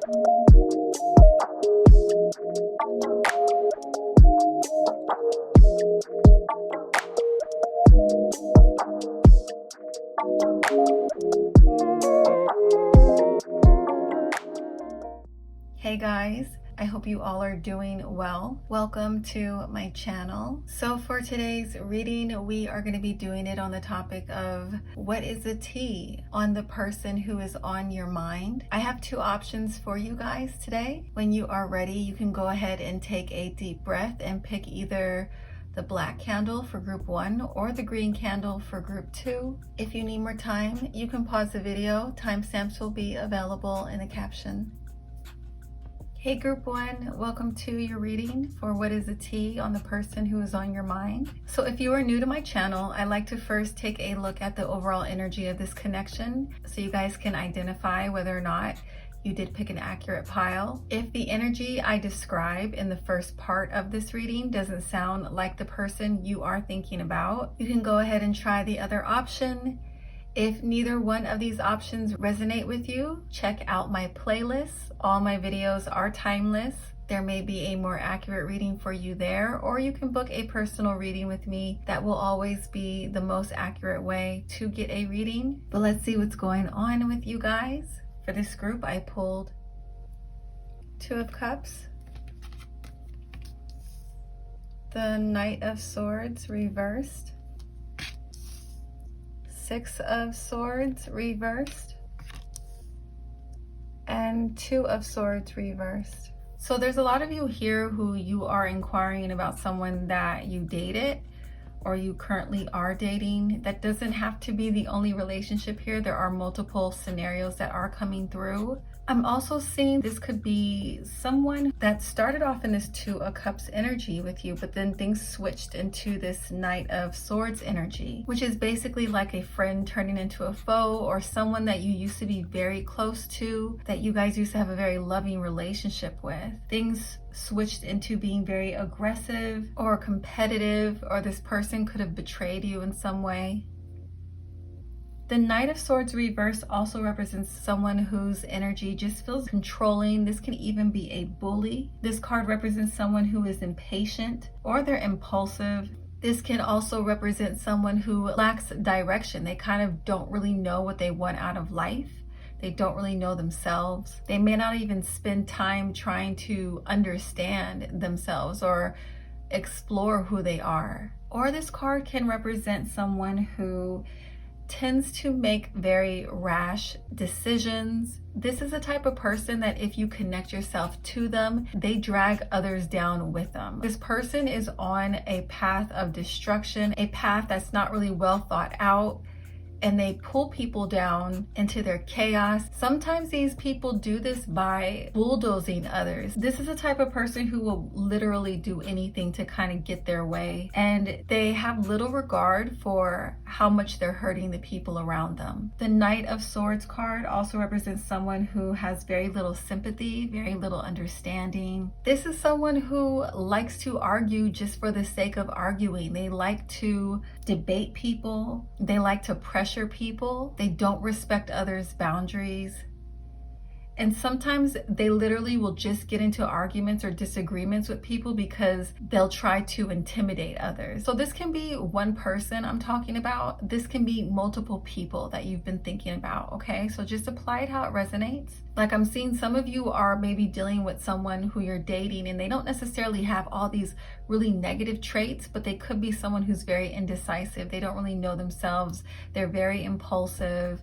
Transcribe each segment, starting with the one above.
Hey guys, I hope you all are doing well. Welcome to my channel. So for today's reading, we are going to be doing it on the topic of what is the tea on the person who is on your mind. I have two options for you guys today. When you are ready, you can go ahead and take a deep breath and pick either the black candle for group 1 or the green candle for group 2. If you need more time, you can pause the video. Timestamps will be available in the caption. Hey group 1, welcome to your reading for what is the tea on the person who is on your mind. So if you are new to my channel, I like to first take a look at the overall energy of this connection so you guys can identify whether or not you did pick an accurate pile. If the energy I describe in the first part of this reading doesn't sound like the person you are thinking about, you can go ahead and try the other option. If neither one of these options resonate with you, check out my playlist. All my videos are timeless. There may be a more accurate reading for you there, or you can book a personal reading with me. That will always be the most accurate way to get a reading. But let's see what's going on with you guys. For this group, I pulled 2 of Cups, the Knight of Swords reversed, 6 of Swords reversed, and 2 of Swords reversed. So there's a lot of you here who you are inquiring about someone that you dated or you currently are dating. That doesn't have to be the only relationship here. There are multiple scenarios that are coming through. I'm also seeing this could be someone that started off in this 2 of Cups energy with you, but then things switched into this Knight of Swords energy, which is basically like a friend turning into a foe, or someone that you used to be very close to, that you guys used to have a very loving relationship with. Things switched into being very aggressive or competitive, or this person could have betrayed you in some way. The Knight of Swords reverse also represents someone whose energy just feels controlling. This can even be a bully. This card represents someone who is impatient or they're impulsive. This can also represent someone who lacks direction. They kind of don't really know what they want out of life. They don't really know themselves. They may not even spend time trying to understand themselves or explore who they are. Or this card can represent someone who tends to make very rash decisions. This is the type of person that if you connect yourself to them, they drag others down with them. This person is on a path of destruction, a path that's not really well thought out, and they pull people down into their chaos. Sometimes these people do this by bulldozing others. This is the type of person who will literally do anything to kind of get their way, and they have little regard for how much they're hurting the people around them. The Knight of Swords card also represents someone who has very little sympathy, very little understanding. This is someone who likes to argue just for the sake of arguing. They like to debate people. They like to pressure people. They don't respect others' boundaries. And sometimes they literally will just get into arguments or disagreements with people because they'll try to intimidate others. So this can be one person I'm talking about. This can be multiple people that you've been thinking about, okay? So just apply it how it resonates. Like I'm seeing some of you are maybe dealing with someone who you're dating and they don't necessarily have all these really negative traits, but they could be someone who's very indecisive. They don't really know themselves. They're very impulsive.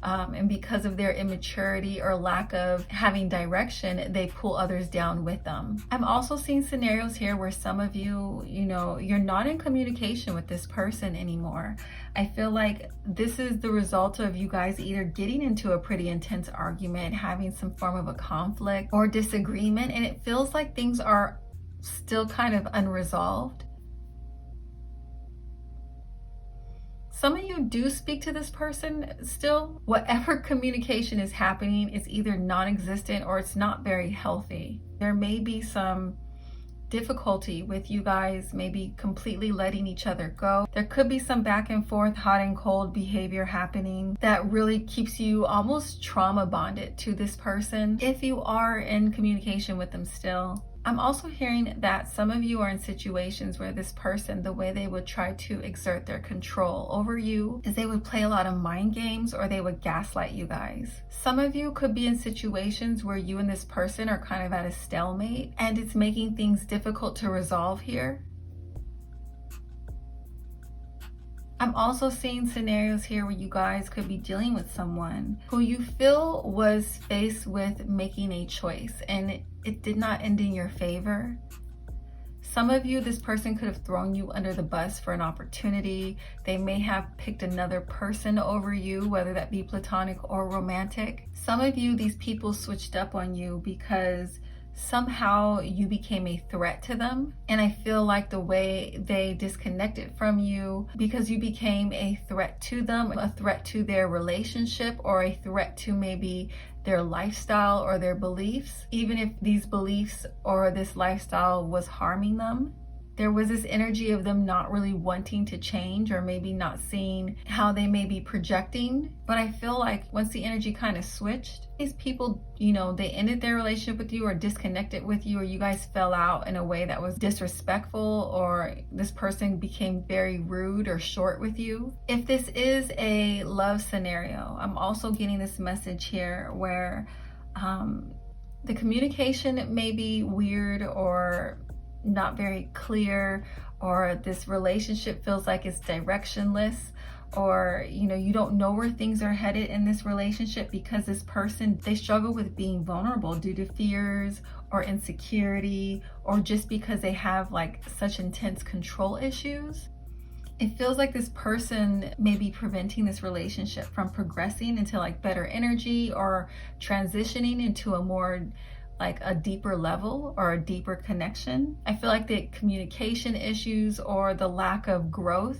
And because of their immaturity or lack of having direction, they pull others down with them. I'm also seeing scenarios here where some of you, you're not in communication with this person anymore. I feel like this is the result of you guys either getting into a pretty intense argument, having some form of a conflict or disagreement, and it feels like things are still kind of unresolved. Some of you do speak to this person still. Whatever communication is happening is either non-existent or it's not very healthy. There may be some difficulty with you guys maybe completely letting each other go. There could be some back and forth, hot and cold behavior happening that really keeps you almost trauma bonded to this person if you are in communication with them still. I'm also hearing that some of you are in situations where this person, the way they would try to exert their control over you is they would play a lot of mind games, or they would gaslight you guys. Some of you could be in situations where you and this person are kind of at a stalemate, and it's making things difficult to resolve here. I'm also seeing scenarios here where you guys could be dealing with someone who you feel was faced with making a choice and it did not end in your favor. Some of you, this person could have thrown you under the bus for an opportunity. They may have picked another person over you, whether that be platonic or romantic. Some of you, these people switched up on you because somehow you became a threat to them. And I feel like the way they disconnected from you because you became a threat to them, a threat to their relationship, or a threat to maybe their lifestyle or their beliefs, even if these beliefs or this lifestyle was harming them. There was this energy of them not really wanting to change, or maybe not seeing how they may be projecting. But I feel like once the energy kind of switched, these people, they ended their relationship with you or disconnected with you, or you guys fell out in a way that was disrespectful, or this person became very rude or short with you. If this is a love scenario, I'm also getting this message here where the communication may be weird or not very clear, or this relationship feels like it's directionless, or you don't know where things are headed in this relationship because this person, they struggle with being vulnerable due to fears or insecurity, or just because they have like such intense control issues. It feels like this person may be preventing this relationship from progressing into like better energy, or transitioning into a more like a deeper level or a deeper connection. I feel like the communication issues or the lack of growth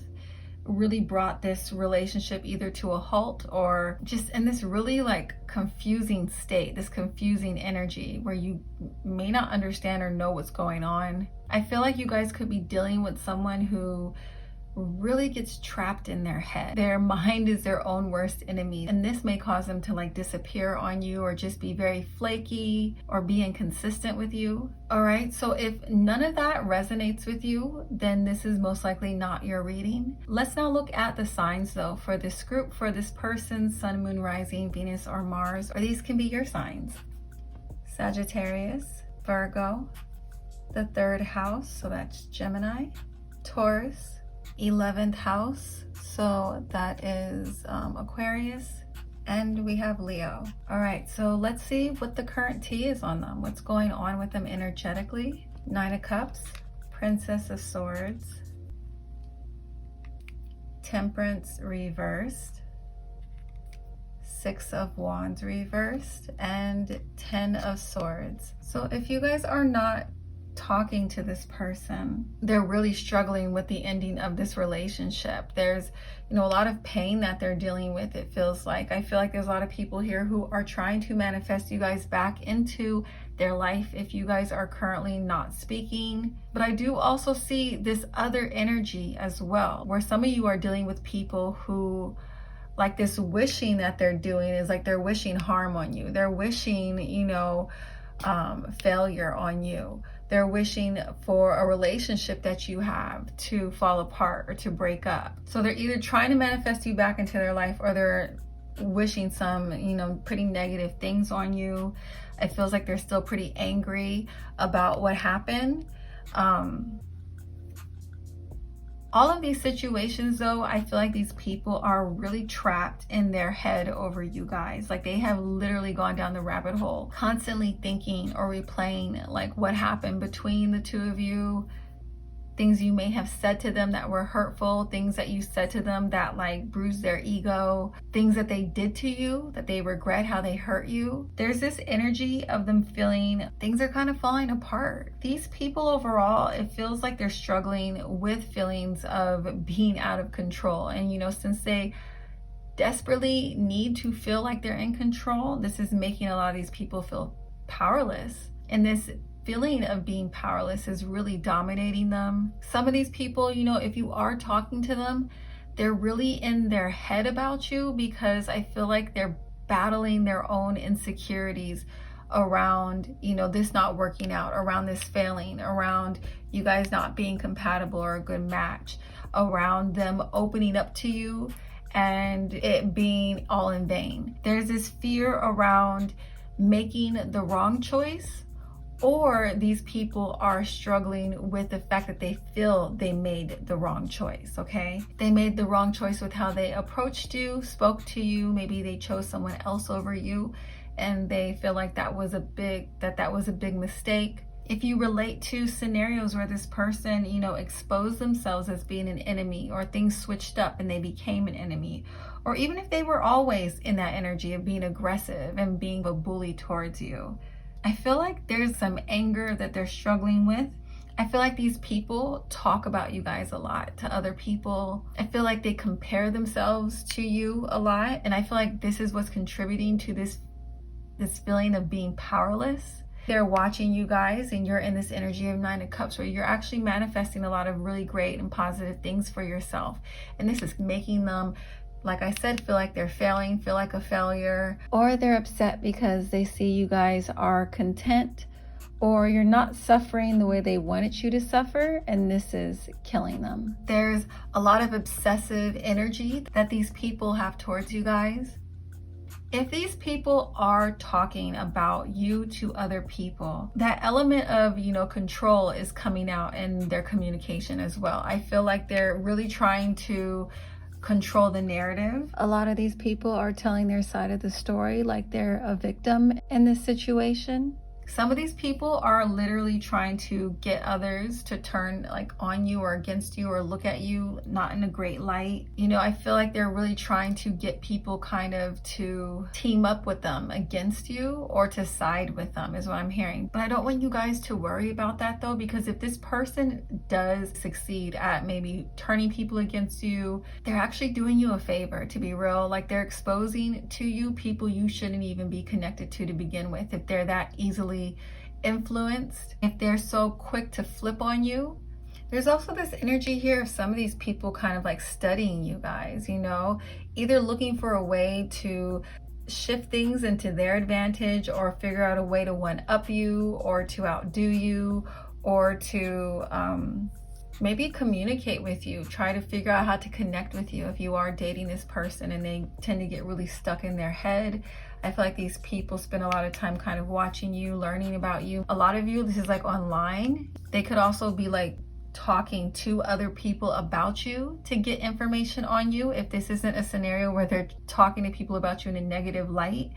really brought this relationship either to a halt, or just in this really like confusing state, this confusing energy where you may not understand or know what's going on. I feel like you guys could be dealing with someone who really gets trapped in their head. Their mind is their own worst enemy, and this may cause them to like disappear on you, or just be very flaky, or be inconsistent with you. All right, so if none of that resonates with you, then this is most likely not your reading. Let's now look at the signs though for this group, for this person, sun, moon, rising, Venus, or Mars, or these can be your signs. Sagittarius, Virgo, the 3rd house, so that's Gemini, Taurus, 11th house, so that is Aquarius, and we have Leo. All right, so let's see what the current tea is on them. What's going on with them energetically? 9 of Cups, Princess of Swords, Temperance reversed, 6 of Wands reversed, and 10 of Swords. So if you guys are not talking to this person, they're really struggling with the ending of this relationship. There's a lot of pain that they're dealing with. It feels like, I feel like there's a lot of people here who are trying to manifest you guys back into their life if you guys are currently not speaking. But I do also see this other energy as well, where some of you are dealing with people who, like, this wishing that they're doing is like they're wishing harm on you. They're wishing failure on you. They're wishing for a relationship that you have to fall apart or to break up. So they're either trying to manifest you back into their life, or they're wishing some, pretty negative things on you. It feels like they're still pretty angry about what happened. All of these situations though, I feel like these people are really trapped in their head over you guys. Like, they have literally gone down the rabbit hole, constantly thinking or replaying like what happened between the two of you, things you may have said to them that were hurtful, things that you said to them that like bruised their ego, things that they did to you that they regret how they hurt you. There's this energy of them feeling things are kind of falling apart. These people overall, it feels like they're struggling with feelings of being out of control. And since they desperately need to feel like they're in control, this is making a lot of these people feel powerless. And this feeling of being powerless is really dominating them. Some of these people, you know, if you are talking to them, they're really in their head about you, because I feel like they're battling their own insecurities around, you know, this not working out, around this failing, around you guys not being compatible or a good match, around them opening up to you and it being all in vain. There's this fear around making the wrong choice, or these people are struggling with the fact that they feel they made the wrong choice, okay? They made the wrong choice with how they approached you, spoke to you. Maybe they chose someone else over you, and they feel like that was a big mistake. If you relate to scenarios where this person, you know, exposed themselves as being an enemy, or things switched up and they became an enemy, or even if they were always in that energy of being aggressive and being a bully towards you, I feel like there's some anger that they're struggling with. I feel like these people talk about you guys a lot to other people. I feel like they compare themselves to you a lot. And I feel like this is what's contributing to this feeling of being powerless. They're watching you guys, and you're in this energy of Nine of Cups where you're actually manifesting a lot of really great and positive things for yourself. And this is making them, like I said, feel like they're failing, feel like a failure, or they're upset because they see you guys are content, or you're not suffering the way they wanted you to suffer, and this is killing them. There's a lot of obsessive energy that these people have towards you guys. If these people are talking about you to other people, that element of, you know, control is coming out in their communication as well. I feel like they're really trying to control the narrative. A lot of these people are telling their side of the story like they're a victim in this situation. Some of these people are literally trying to get others to turn like on you or against you, or look at you not in a great light. You know, I feel like they're really trying to get people kind of to team up with them against you, or to side with them, is what I'm hearing. But I don't want you guys to worry about that though, because if this person does succeed at maybe turning people against you, they're actually doing you a favor, to be real. Like, they're exposing to you people you shouldn't even be connected to begin with. If they're that easily influenced, if they're so quick to flip on you. There's also this energy here of some of these people kind of like studying you guys, you know, either looking for a way to shift things into their advantage, or figure out a way to one up you, or to outdo you, or to maybe communicate with you, try to figure out how to connect with you if you are dating this person and they tend to get really stuck in their head. I feel like these people spend a lot of time kind of watching you, learning about you. A lot of you, this is like online. They could also be like talking to other people about you to get information on you, if this isn't a scenario where they're talking to people about you in a negative light.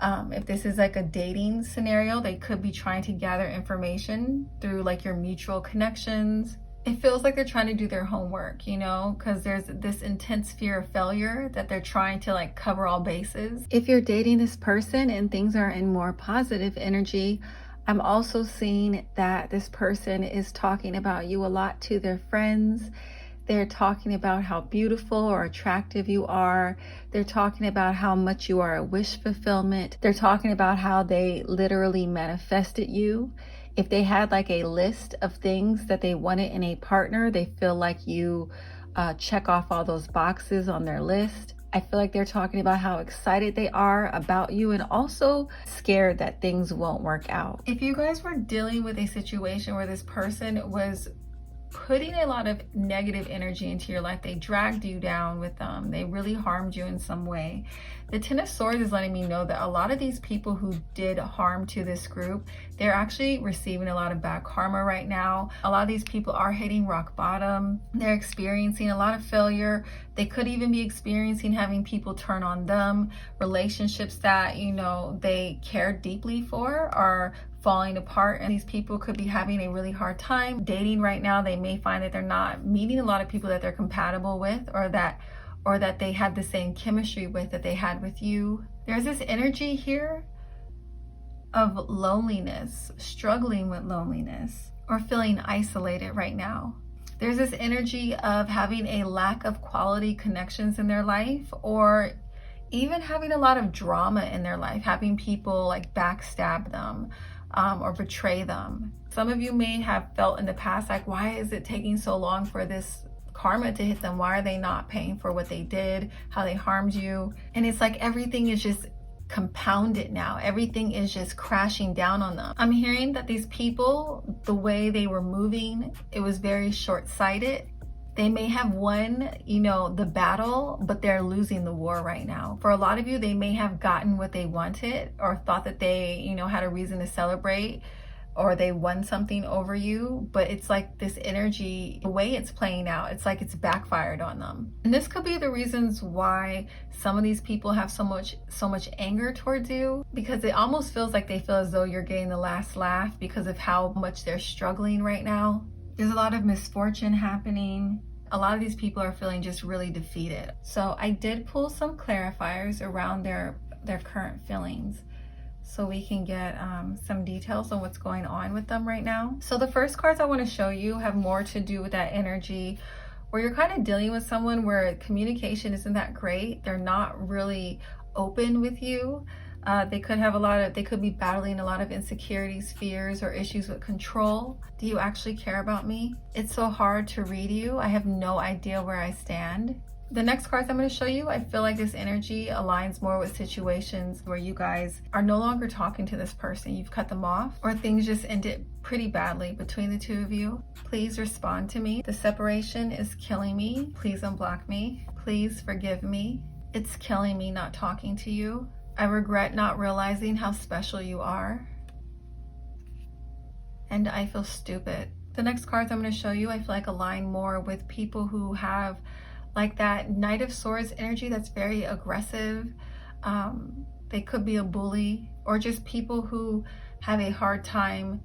If this is like a dating scenario, they could be trying to gather information through like your mutual connections. It feels like they're trying to do their homework, you know, because there's this intense fear of failure that they're trying to like cover all bases. If you're dating this person and things are in more positive energy, I'm also seeing that this person is talking about you a lot to their friends. They're talking about how beautiful or attractive you are. They're talking about how much you are a wish fulfillment. They're talking about how they literally manifested you. If they had like a list of things that they wanted in a partner, they feel like you check off all those boxes on their list. I feel like they're talking about how excited they are about you, and also scared that things won't work out. If you guys were dealing with a situation where this person was putting a lot of negative energy into your life, they dragged you down with them, they really harmed you in some way, the Ten of Swords is letting me know that a lot of these people who did harm to this group, they're actually receiving a lot of bad karma right now. A lot of these people are hitting rock bottom. They're experiencing a lot of failure. They could even be experiencing having people turn on them. Relationships that, you know, they care deeply for are falling apart, and these people could be having a really hard time dating right now. They may find that they're not meeting a lot of people that they're compatible with, or that they had the same chemistry with that they had with you. There's this energy here of loneliness, struggling with loneliness, or feeling isolated right now. There's this energy of having a lack of quality connections in their life, or even having a lot of drama in their life, having people like backstab them or betray them. Some of you may have felt in the past like, why is it taking so long for this karma to hit them? Why are they not paying for what they did, how they harmed you? And it's like everything is just compounded now. Everything is just crashing down on them. I'm hearing that these people, the way they were moving, it was very short-sighted. They may have won, the battle, but they're losing the war right now. For a lot of you, they may have gotten what they wanted or thought that they, had a reason to celebrate, or they won something over you, but it's like this energy, the way it's playing out, it's like it's backfired on them. And this could be the reasons why some of these people have so much anger towards you, because it almost feels like they feel as though you're getting the last laugh because of how much they're struggling right now. There's a lot of misfortune happening. A lot of these people are feeling just really defeated. So I did pull some clarifiers around their current feelings, so we can get some details on what's going on with them right now. So the first cards I want to show you have more to do with that energy where you're kind of dealing with someone where communication isn't that great. They're not really open with you. They could be battling a lot of insecurities, fears, or issues with control. Do you actually care about me? It's so hard to read you. I have no idea where I stand. The next cards I'm going to show you, I feel like this energy aligns more with situations where you guys are no longer talking to this person. You've cut them off, or things just ended pretty badly between the two of you. Please respond to me. The separation is killing me. Please unblock me. Please forgive me. It's killing me not talking to you. I regret not realizing how special you are. And I feel stupid. The next cards I'm going to show you, I feel like align more with people who have like that Knight of Swords energy that's very aggressive. They could be a bully, or just people who have a hard time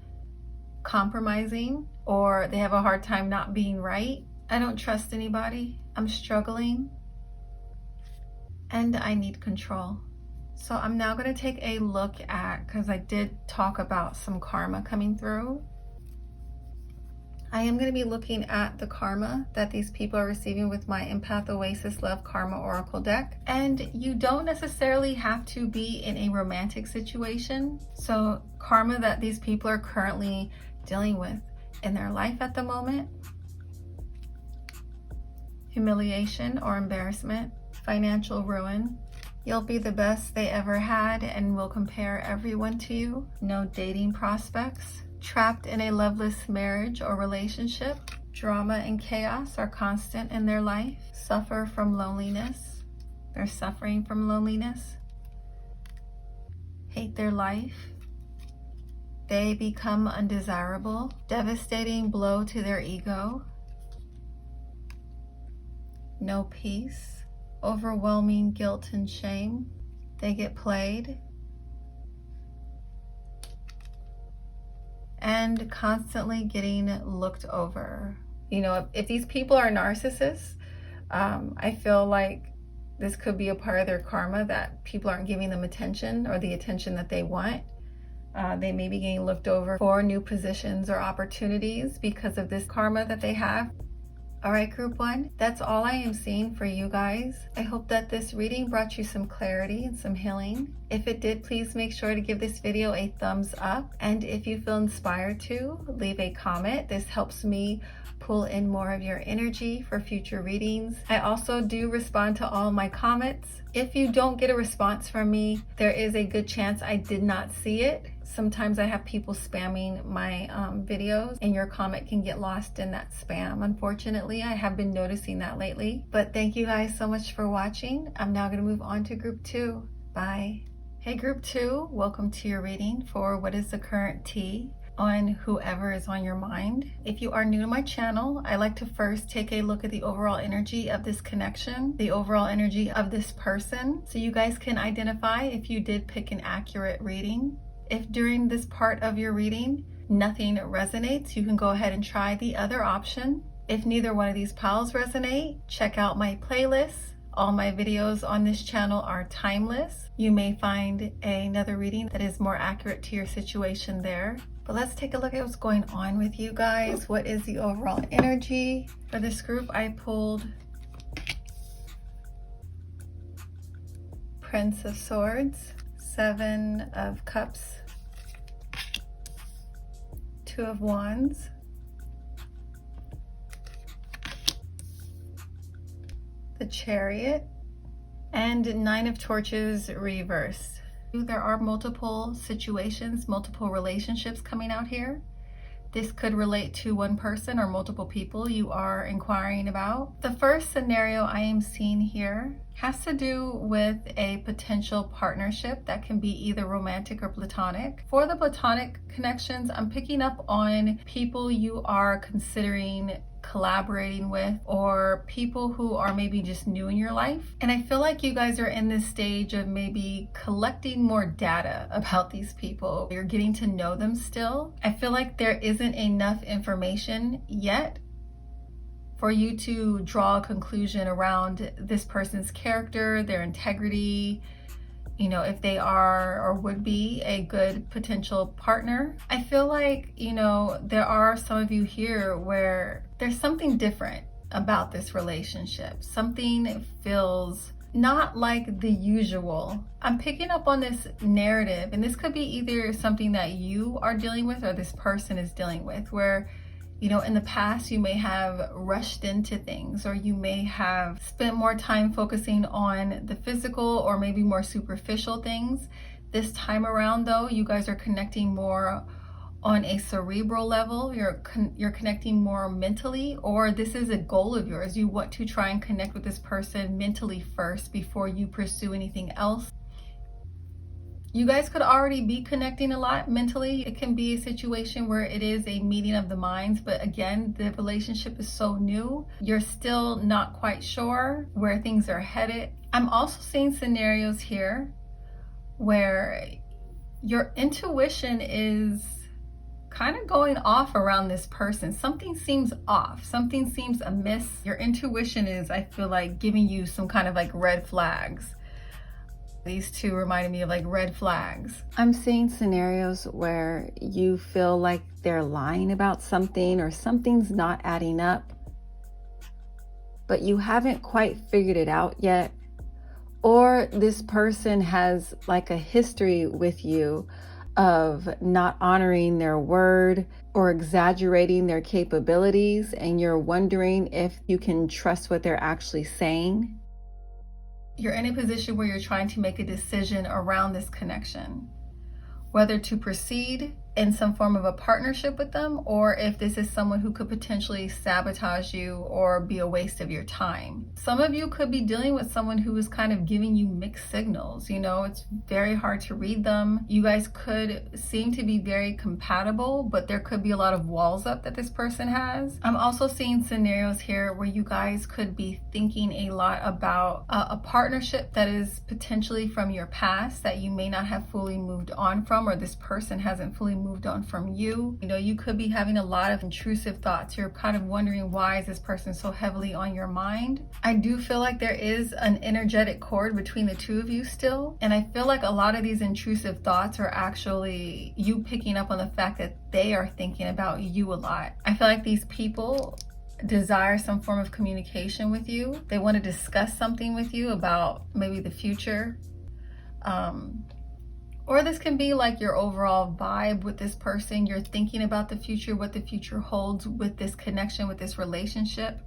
compromising, or they have a hard time not being right. I don't trust anybody. I'm struggling. And I need control. So I'm now going to take a look at, because I did talk about some karma coming through. I am going to be looking at the karma that these people are receiving with my EmpathOasis Love Karma Oracle deck. And you don't necessarily have to be in a romantic situation. So karma that these people are currently dealing with in their life at the moment. Humiliation or embarrassment. Financial ruin. You'll be the best they ever had and will compare everyone to you. No dating prospects. Trapped in a loveless marriage or relationship. Drama and chaos are constant in their life. Suffer from loneliness. They're suffering from loneliness. Hate their life. They become undesirable. Devastating blow to their ego. No peace. Overwhelming guilt and shame. They get played. And constantly getting looked over. If these people are narcissists, I feel like this could be a part of their karma that people aren't giving them attention or the attention that they want. They may be getting looked over for new positions or opportunities because of this karma that they have. All right, group one, that's all I am seeing for you guys. I hope that this reading brought you some clarity and some healing. If it did, please make sure to give this video a thumbs up. And if you feel inspired to, leave a comment. This helps me pull in more of your energy for future readings. I also do respond to all my comments. If you don't get a response from me, there is a good chance I did not see it. Sometimes I have people spamming my videos and your comment can get lost in that spam. Unfortunately, I have been noticing that lately. But thank you guys so much for watching. I'm now going to move on to group two. Bye. Hey group two, welcome to your reading for what is the current tea on whoever is on your mind. If you are new to my channel, I like to first take a look at the overall energy of this connection, the overall energy of this person, so you guys can identify if you did pick an accurate reading. If during this part of your reading nothing resonates, you can go ahead and try the other option. If neither one of these piles resonate, check out my playlist. All my videos on this channel are timeless. You may find another reading that is more accurate to your situation there. But let's take a look at what's going on with you guys. What is the overall energy for this group? I pulled Prince of Swords, Seven of Cups, Two of Wands, the Chariot, and Nine of Torches reversed. There are multiple situations, multiple relationships coming out here. This could relate to one person or multiple people you are inquiring about. The first scenario I am seeing here has to do with a potential partnership that can be either romantic or platonic. For the platonic connections, I'm picking up on people you are considering collaborating with, or people who are maybe just new in your life. And I feel like you guys are in this stage of maybe collecting more data about these people. You're getting to know them still. I feel like there isn't enough information yet for you to draw a conclusion around this person's character, their integrity, you know, if they are or would be a good potential partner. I feel like, you know, there are some of you here where there's something different about this relationship. Something feels not like the usual. I'm picking up on this narrative, and this could be either something that you are dealing with or this person is dealing with, where, you know, in the past you may have rushed into things, or you may have spent more time focusing on the physical or maybe more superficial things. This time around though, you guys are connecting more on a cerebral level. You're connecting more mentally, or this is a goal of yours. You want to try and connect with this person mentally first before you pursue anything else. You guys could already be connecting a lot mentally. It can be a situation where it is a meeting of the minds, but again, the relationship is so new, you're still not quite sure where things are headed. I'm also seeing scenarios here where your intuition is kind of going off around this person. Something seems off, something seems amiss. Your intuition is, I feel like, giving you some kind of like red flags. These two reminded me of like red flags. I'm seeing scenarios where you feel like they're lying about something, or something's not adding up, but you haven't quite figured it out yet. Or this person has like a history with you of not honoring their word or exaggerating their capabilities, and you're wondering if you can trust what they're actually saying. You're in a position where you're trying to make a decision around this connection, whether to proceed in some form of a partnership with them, or if this is someone who could potentially sabotage you or be a waste of your time. Some of you could be dealing with someone who is kind of giving you mixed signals. You know, it's very hard to read them. You guys could seem to be very compatible, but there could be a lot of walls up that this person has. I'm also seeing scenarios here where you guys could be thinking a lot about a partnership that is potentially from your past that you may not have fully moved on from, or this person hasn't fully moved on from you. You know, you could be having a lot of intrusive thoughts. You're kind of wondering, why is this person so heavily on your mind? I do feel like there is an energetic cord between the two of you still, and I feel like a lot of these intrusive thoughts are actually you picking up on the fact that they are thinking about you a lot. I feel like these people desire some form of communication with you. They want to discuss something with you about maybe the future. Or this can be like your overall vibe with this person. You're thinking about the future, what the future holds with this connection, with this relationship,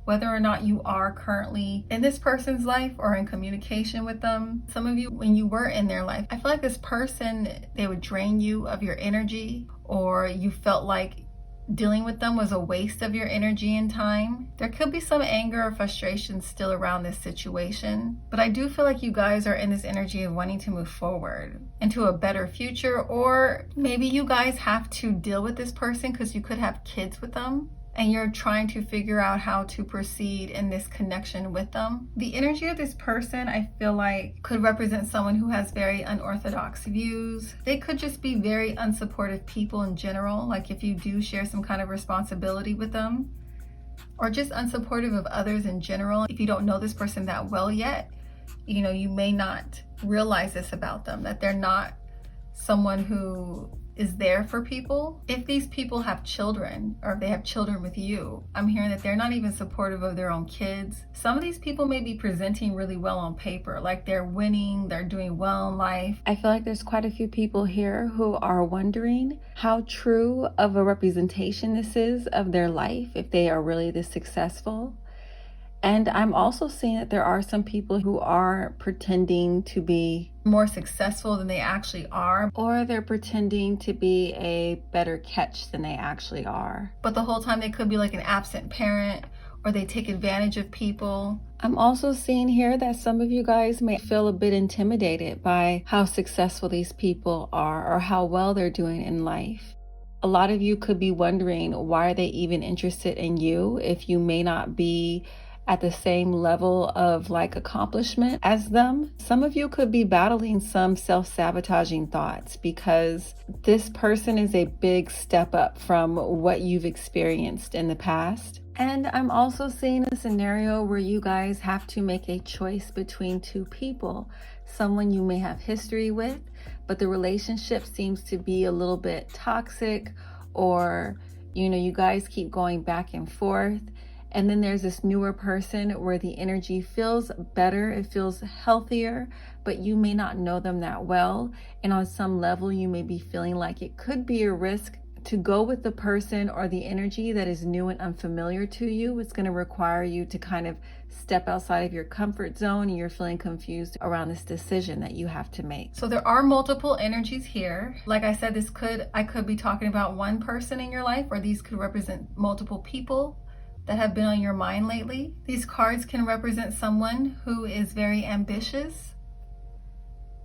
whether or not you are currently in this person's life or in communication with them. Some of you, when you were in their life, I feel like this person, they would drain you of your energy, or you felt like dealing with them was a waste of your energy and time. There could be some anger or frustration still around this situation, but I do feel like you guys are in this energy of wanting to move forward into a better future, or maybe you guys have to deal with this person because you could have kids with them, and you're trying to figure out how to proceed in this connection with them. The energy of this person, I feel like, could represent someone who has very unorthodox views. They could just be very unsupportive people in general, like if you do share some kind of responsibility with them, or just unsupportive of others in general. If you don't know this person that well yet, you know, you may not realize this about them, that they're not someone who is there for people. If these people have children, or if they have children with you, I'm hearing that they're not even supportive of their own kids. Some of these people may be presenting really well on paper, like they're winning, they're doing well in life. I feel like there's quite a few people here who are wondering how true of a representation this is of their life, if they are really this successful. And I'm also seeing that there are some people who are pretending to be more successful than they actually are, or they're pretending to be a better catch than they actually are. But the whole time they could be like an absent parent, or they take advantage of people. I'm also seeing here that some of you guys may feel a bit intimidated by how successful these people are or how well they're doing in life. A lot of you could be wondering, why are they even interested in you if you may not be at the same level of like accomplishment as them? Some of you could be battling some self-sabotaging thoughts because this person is a big step up from what you've experienced in the past. And I'm also seeing a scenario where you guys have to make a choice between two people, someone you may have history with, but the relationship seems to be a little bit toxic, or you guys keep going back and forth. And then there's this newer person where the energy feels better, it feels healthier, but you may not know them that well. And on some level, you may be feeling like it could be a risk to go with the person or the energy that is new and unfamiliar to you. It's going to require you to kind of step outside of your comfort zone, and you're feeling confused around this decision that you have to make. So there are multiple energies here. Like I said, I could be talking about one person in your life, or these could represent multiple people that have been on your mind lately. These cards can represent someone who is very ambitious.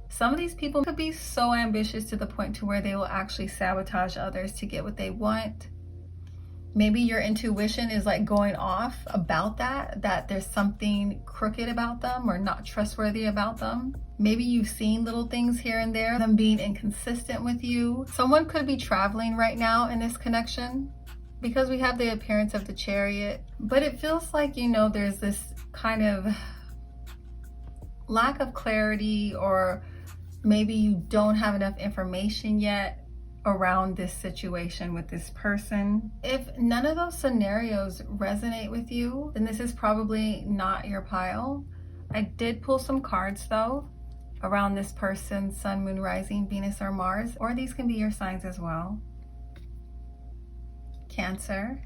Some of these people could be so ambitious to the point to where they will actually sabotage others to get what they want. Maybe your intuition is like going off about that there's something crooked about them or not trustworthy about them. Maybe you've seen little things here and there, them being inconsistent with you. Someone could be traveling right now in this connection, because we have the appearance of the Chariot, but it feels like, there's this kind of lack of clarity, or maybe you don't have enough information yet around this situation with this person. If none of those scenarios resonate with you, then this is probably not your pile. I did pull some cards though around this person's sun, moon, rising, Venus, or Mars, or these can be your signs as well. Cancer,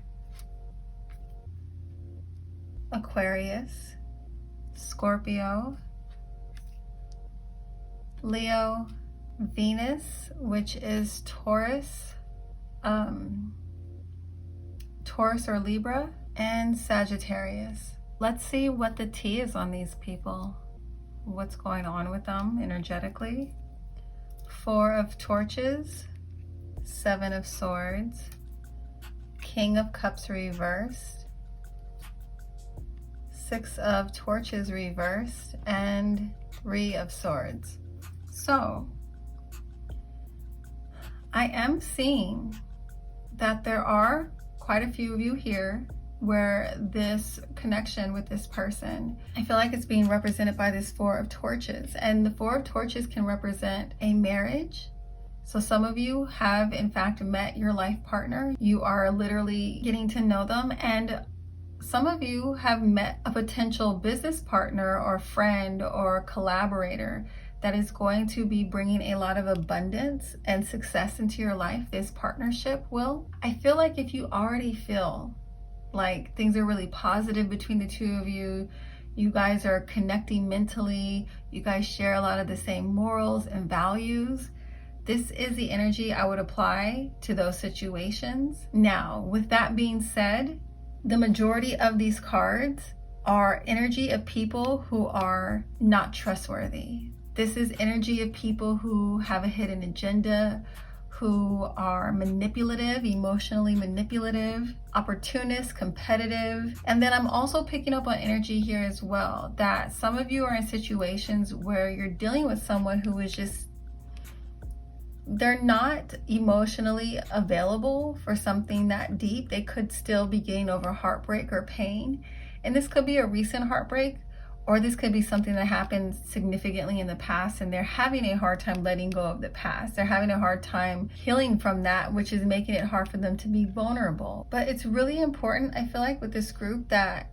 Aquarius, Scorpio, Leo, Venus, which is Taurus, Taurus or Libra, and Sagittarius. Let's see what the tea is on these people. What's going on with them energetically? 4 of Torches, 7 of Swords, King of Cups reversed, 6 of Torches reversed, and 3 of Swords. So I am seeing that there are quite a few of you here where this connection with this person, I feel like it's being represented by this 4 of Torches. And the 4 of Torches can represent a marriage. So some of you have in fact met your life partner. You are literally getting to know them, and some of you have met a potential business partner or friend or collaborator that is going to be bringing a lot of abundance and success into your life. This partnership will. I feel like if you already feel like things are really positive between the two of you, you guys are connecting mentally, you guys share a lot of the same morals and values, this is the energy I would apply to those situations. Now, with that being said, the majority of these cards are energy of people who are not trustworthy. This is energy of people who have a hidden agenda, who are manipulative, emotionally manipulative, opportunist, competitive. And then I'm also picking up on energy here as well, that some of you are in situations where you're dealing with someone who is just, they're not emotionally available for something that deep. They could still be getting over heartbreak or pain. And this could be a recent heartbreak, Or this could be something that happened significantly in the past and they're having a hard time letting go of the past. They're having a hard time healing from that, which is making it hard for them to be vulnerable. But it's really important, I feel like, with this group that,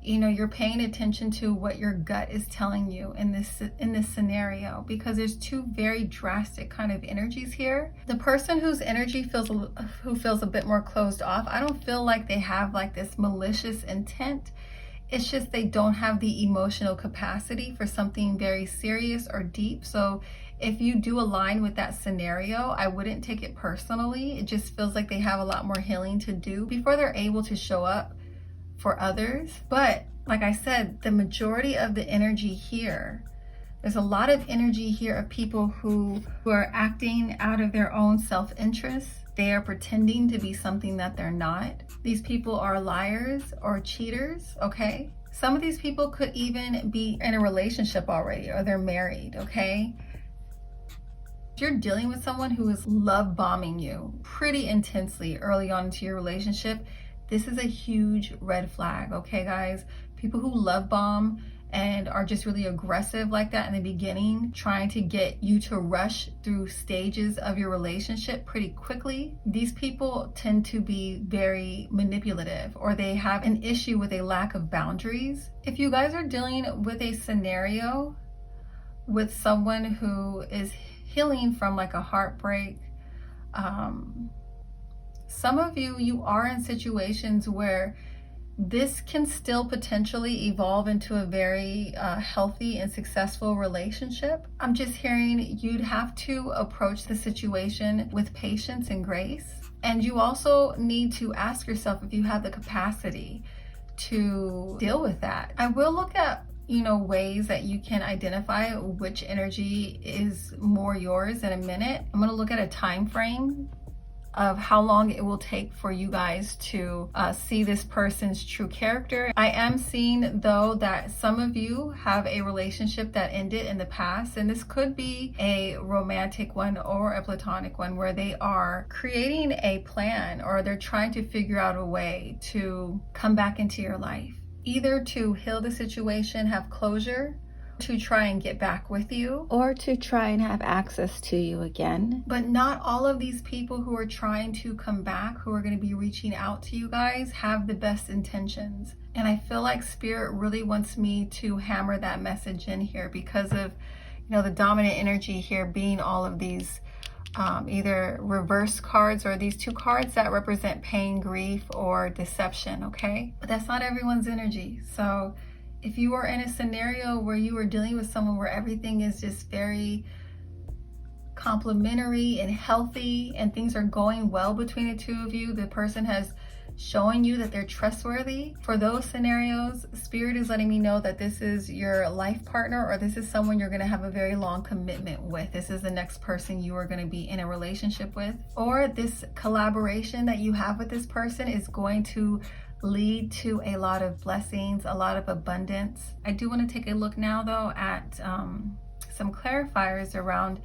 you know, you're paying attention to what your gut is telling you in this scenario, because there's two very drastic kind of energies here. The person whose energy feels a bit more closed off, I don't feel like they have like this malicious intent. It's just they don't have the emotional capacity for something very serious or deep. So if you do align with that scenario, I wouldn't take it personally. It just feels like they have a lot more healing to do before they're able to show up for others. But like I said, the majority of the energy here, there's a lot of energy here of people who are acting out of their own self-interest. They are pretending to be something that they're not. These people are liars or cheaters, okay? Some of these people could even be in a relationship already, or they're married, okay? If you're dealing with someone who is love bombing you pretty intensely early on into your relationship, this is a huge red flag, okay, guys? People who love bomb and are just really aggressive like that in the beginning, trying to get you to rush through stages of your relationship pretty quickly. These people tend to be very manipulative, or they have an issue with a lack of boundaries. If you guys are dealing with a scenario with someone who is healing from like a heartbreak, some of you are in situations where this can still potentially evolve into a very healthy and successful relationship. I'm just hearing you'd have to approach the situation with patience and grace. And you also need to ask yourself if you have the capacity to deal with that. I will look at, you know, ways that you can identify which energy is more yours in a minute. I'm going to look at a time frame of how long it will take for you guys to see this person's true character. I am seeing though that some of you have a relationship that ended in the past, and this could be a romantic one or a platonic one where they are creating a plan, or they're trying to figure out a way to come back into your life, either to heal the situation, have closure, to try and get back with you, or to try and have access to you again. But not all of these people who are trying to come back, who are going to be reaching out to you guys, have the best intentions. And I feel like Spirit really wants me to hammer that message in here because of, you know, the dominant energy here being all of these either reverse cards, or these two cards that represent pain, grief, or deception, okay? But that's not everyone's energy. So if you are in a scenario where you are dealing with someone where everything is just very complimentary and healthy and things are going well between the two of you, the person has shown you that they're trustworthy, for those scenarios, Spirit is letting me know that this is your life partner, or this is someone you're going to have a very long commitment with. This is the next person you are going to be in a relationship with, or this collaboration that you have with this person is going to lead to a lot of blessings, a lot of abundance. I do want to take a look now though at some clarifiers around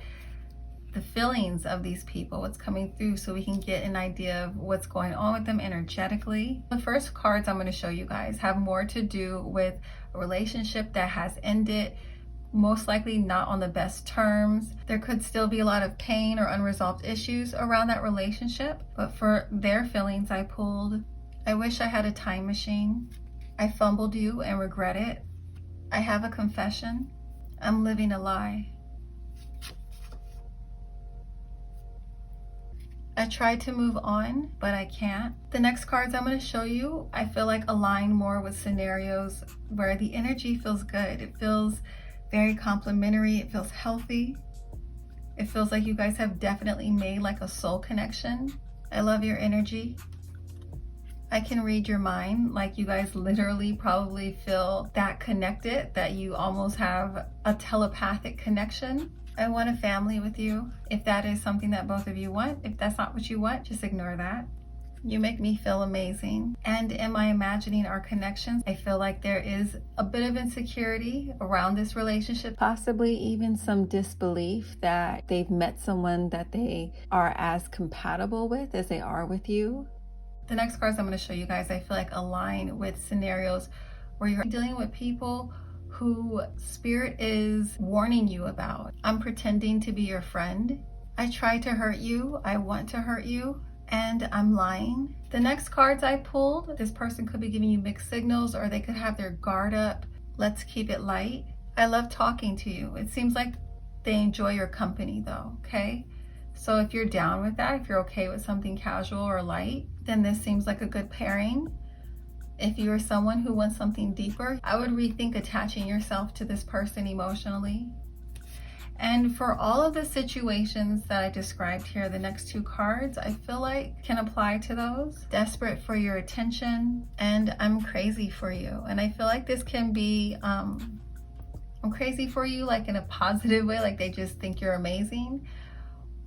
the feelings of these people, what's coming through, so we can get an idea of what's going on with them energetically. The first cards I'm going to show you guys have more to do with a relationship that has ended, most likely not on the best terms. There could still be a lot of pain or unresolved issues around that relationship, but for their feelings I pulled, I wish I had a time machine. I fumbled you and regret it. I have a confession. I'm living a lie. I tried to move on, but I can't. The next cards I'm going to show you, I feel like align more with scenarios where the energy feels good. It feels very complimentary. It feels healthy. It feels like you guys have definitely made like a soul connection. I love your energy. I can read your mind, like you guys literally probably feel that connected, that you almost have a telepathic connection. I want a family with you. If that is something that both of you want, if that's not what you want, just ignore that. You make me feel amazing. And am I imagining our connections? I feel like there is a bit of insecurity around this relationship, possibly even some disbelief that they've met someone that they are as compatible with as they are with you. The next cards I'm going to show you guys, I feel like align with scenarios where you're dealing with people who Spirit is warning you about. I'm pretending to be your friend. I try to hurt you. I want to hurt you. And I'm lying. The next cards I pulled, this person could be giving you mixed signals, or they could have their guard up. Let's keep it light. I love talking to you. It seems like they enjoy your company though, okay? So if you're down with that, if you're okay with something casual or light, then this seems like a good pairing. If you're someone who wants something deeper, I would rethink attaching yourself to this person emotionally. And for all of the situations that I described here, the next two cards, I feel like can apply to those. Desperate for your attention, and I'm crazy for you. And I feel like this can be, I'm crazy for you, like in a positive way, like they just think you're amazing.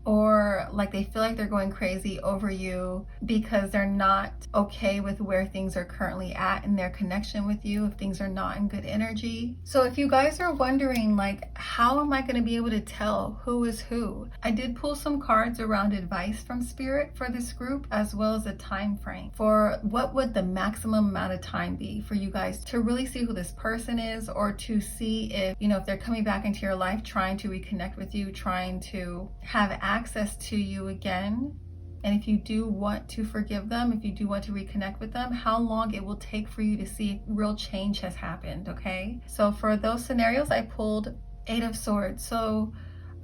Or like they feel like they're going crazy over you because they're not okay with where things are currently at in their connection with you, if things are not in good energy. So if you guys are wondering, like, how am I going to be able to tell who is who? I did pull some cards around advice from Spirit for this group, as well as a time frame for what would the maximum amount of time be for you guys to really see who this person is, or to see if, you know, if they're coming back into your life, trying to reconnect with you, trying to have access to you again. And if you do want to forgive them, if you do want to reconnect with them, how long it will take for you to see if real change has happened, okay? So for those scenarios, I pulled 8 of Swords. So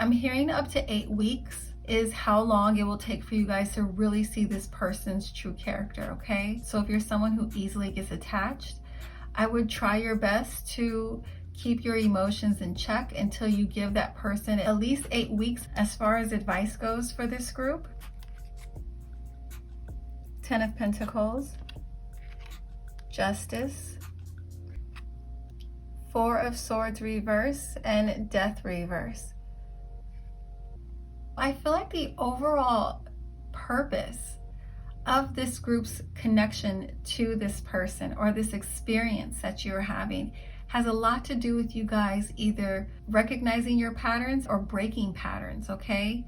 I'm hearing up to 8 weeks is how long it will take for you guys to really see this person's true character, okay? So if you're someone who easily gets attached, I would try your best to keep your emotions in check until you give that person at least 8 weeks as far as advice goes for this group. 10 of Pentacles, Justice, 4 of Swords reverse, and Death reverse. I feel like the overall purpose of this group's connection to this person, or this experience that you're having, has a lot to do with you guys either recognizing your patterns or breaking patterns, okay?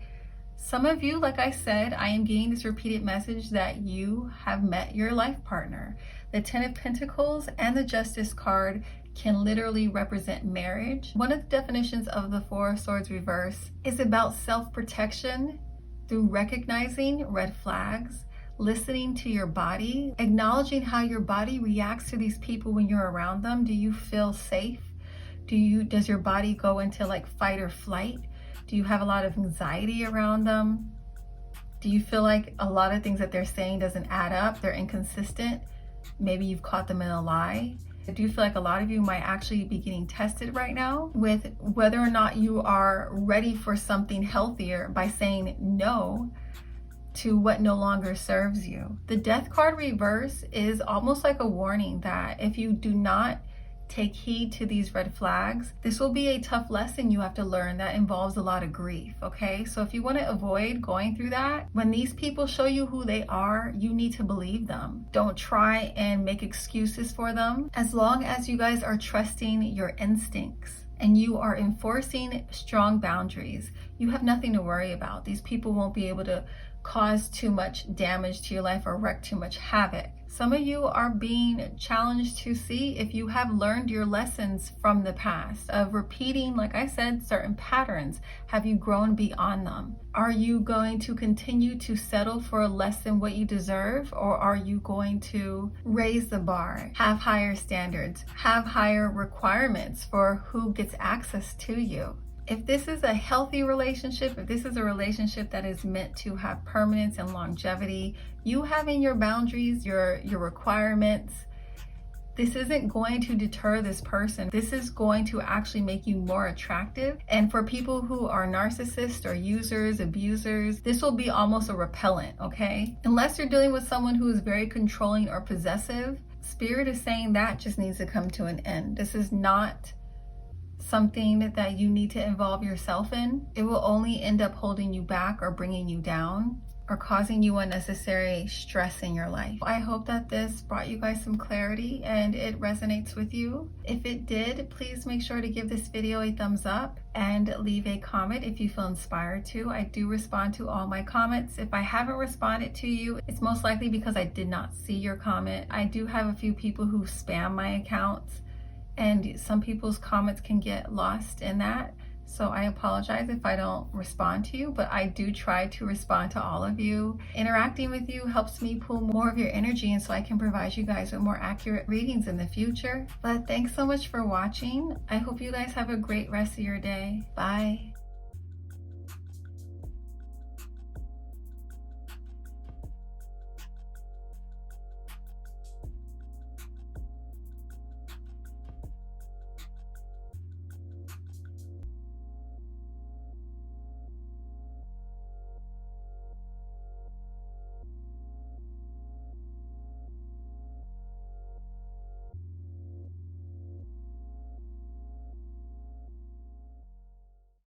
Some of you, like I said, I am getting this repeated message that you have met your life partner. The 10 of Pentacles and the Justice card can literally represent marriage. One of the definitions of the 4 of Swords reverse is about self-protection through recognizing red flags, listening to your body, acknowledging how your body reacts to these people when you're around them. Do you feel safe? Does your body go into like fight or flight? Do you have a lot of anxiety around them? Do you feel like a lot of things that they're saying doesn't add up? They're inconsistent. Maybe you've caught them in a lie. I do feel like a lot of you might actually be getting tested right now with whether or not you are ready for something healthier by saying no to what no longer serves you. The Death card reverse is almost like a warning that if you do not take heed to these red flags, this will be a tough lesson you have to learn that involves a lot of grief, okay? So if you want to avoid going through that, when these people show you who they are, you need to believe them. Don't try and make excuses for them. As long as you guys are trusting your instincts and you are enforcing strong boundaries, you have nothing to worry about. These people won't be able to cause too much damage to your life or wreak too much havoc. Some of you are being challenged to see if you have learned your lessons from the past of repeating, like I said, certain patterns. Have you grown beyond them? Are you going to continue to settle for less than what you deserve, or are you going to raise the bar, have higher standards, have higher requirements for who gets access to you? If this is a healthy relationship, if this is a relationship that is meant to have permanence and longevity, you having your boundaries, your requirements, this isn't going to deter this person. This is going to actually make you more attractive. And for people who are narcissists or users, abusers, this will be almost a repellent, okay? Unless you're dealing with someone who is very controlling or possessive, Spirit is saying that just needs to come to an end. This is not something that you need to involve yourself in. It will only end up holding you back or bringing you down or causing you unnecessary stress in your life. I hope that this brought you guys some clarity and it resonates with you. If it did, please make sure to give this video a thumbs up and leave a comment if you feel inspired to. I do respond to all my comments. If I haven't responded to you, it's most likely because I did not see your comment. I do have a few people who spam my accounts, and some people's comments can get lost in that. So I apologize if I don't respond to you, but I do try to respond to all of you. Interacting with you helps me pull more of your energy, and so I can provide you guys with more accurate readings in the future. But thanks so much for watching. I hope you guys have a great rest of your day. Bye.